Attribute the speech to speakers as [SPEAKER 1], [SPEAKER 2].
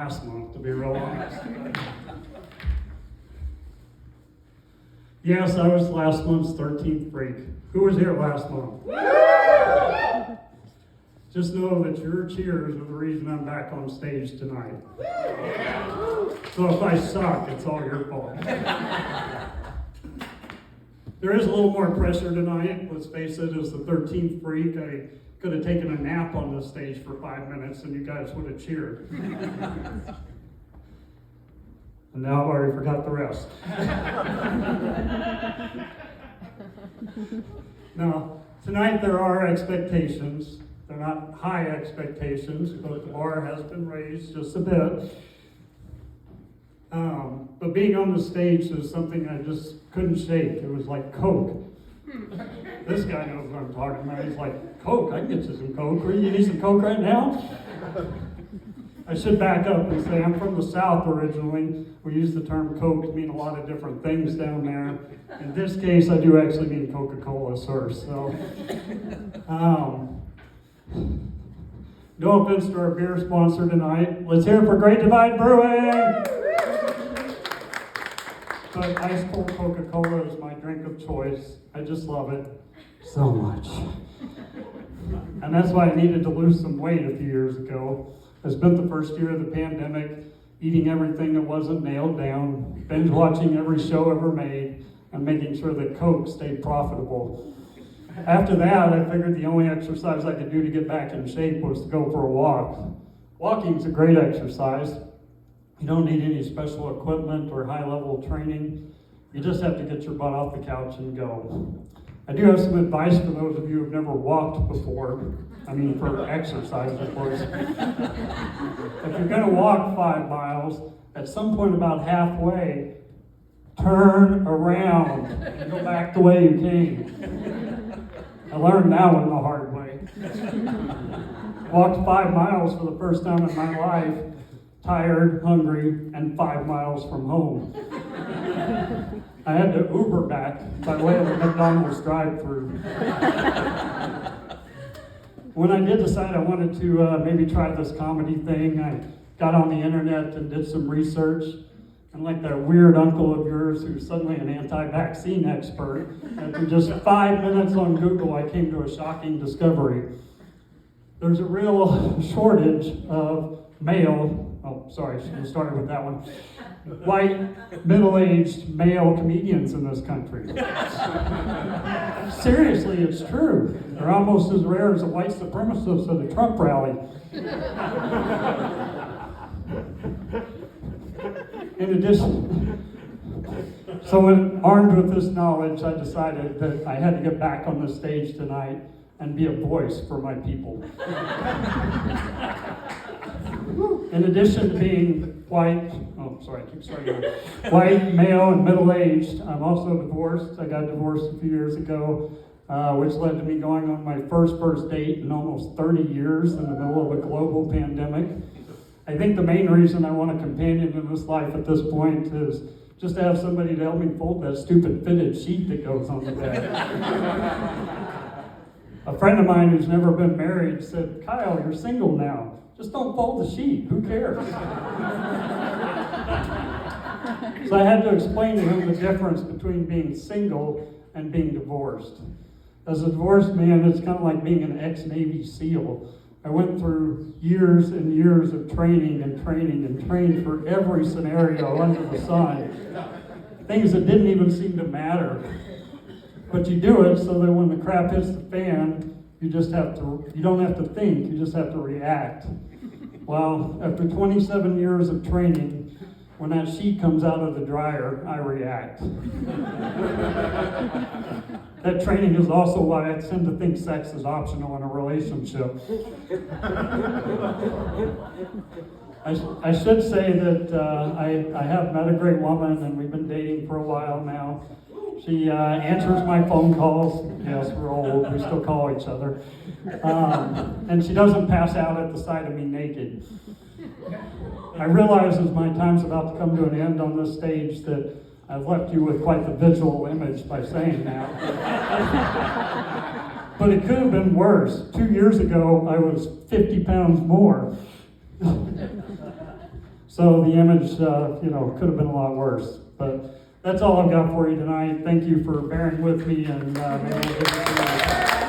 [SPEAKER 1] last month, to be real honest. Yes, I was last month's 13th freak. Who was here last month? Just know that your cheers are the reason I'm back on stage tonight. So if I suck, it's all your fault. There is a little more pressure tonight. Let's face it, as the 13th freak, I could have taken a nap on this stage for 5 minutes and you guys would have cheered. And now I've already forgot the rest. Now, tonight there are expectations. They're not high expectations, but the bar has been raised just a bit. But being on the stage is something I just couldn't shake. It was like Coke. This guy knows what I'm talking about. He's like, Coke, I can get you some Coke. You need some Coke right now? I should back up and say I'm from the South originally. We use the term Coke to mean a lot of different things down there. In this case, I do actually mean Coca-Cola, sir. So, no offense to our beer sponsor tonight. Let's hear it for Great Divide Brewing! But ice cold Coca-Cola is my drink of choice. I just love it so much. And that's why I needed to lose some weight a few years ago. I spent the first year of the pandemic eating everything that wasn't nailed down, binge watching every show ever made, and making sure that Coke stayed profitable. After that, I figured the only exercise I could do to get back in shape was to go for a walk. Walking's a great exercise. You don't need any special equipment or high-level training. You just have to get your butt off the couch and go. I do have some advice for those of you who've never walked before. I mean, for exercise, of course. If you're going to walk 5 miles, at some point about halfway, turn around and go back the way you came. I learned that one the hard way. Walked 5 miles for the first time in my life, tired, hungry, and 5 miles from home. I had to Uber back by way of the McDonald's drive-thru. When I did decide I wanted to maybe try this comedy thing, I got on the internet and did some research. And like that weird uncle of yours who's suddenly an anti-vaccine expert, after just 5 minutes on Google, I came to a shocking discovery. There's a real shortage of should have started with that one. White, middle-aged male comedians in this country. Seriously, it's true. They're almost as rare as the white supremacists at a Trump rally. In addition, so when armed with this knowledge, I decided that I had to get back on the stage tonight and be a voice for my people. In addition to being white, white, male, and middle-aged, I'm also divorced. I got divorced a few years ago, which led to me going on my first date in almost 30 years in the middle of a global pandemic. I think the main reason I want a companion in this life at this point is just to have somebody to help me fold that stupid fitted sheet that goes on the bed. A friend of mine who's never been married said, Kyle, you're single now. Just don't fold the sheet. Who cares? So I had to explain to him the difference between being single and being divorced. As a divorced man, it's kind of like being an ex-Navy SEAL. I went through years and years of training and trained for every scenario under the sun. Things that didn't even seem to matter. But you do it so that when the crap hits the fan, you don't have to think, you just have to react. Well, after 27 years of training, when that sheet comes out of the dryer, I react. That training is also why I tend to think sex is optional in a relationship. I should say that I have met a great woman, and we've been dating for a while now. She answers my phone calls. Yes, we're old. We still call each other. And she doesn't pass out at the sight of me naked. I realize as my time's about to come to an end on this stage that I've left you with quite the visual image by saying that. But it could have been worse. 2 years ago, I was 50 pounds more. So the image, could have been a lot worse. But that's all I've got for you tonight. Thank you for bearing with me, and maybe we'll get to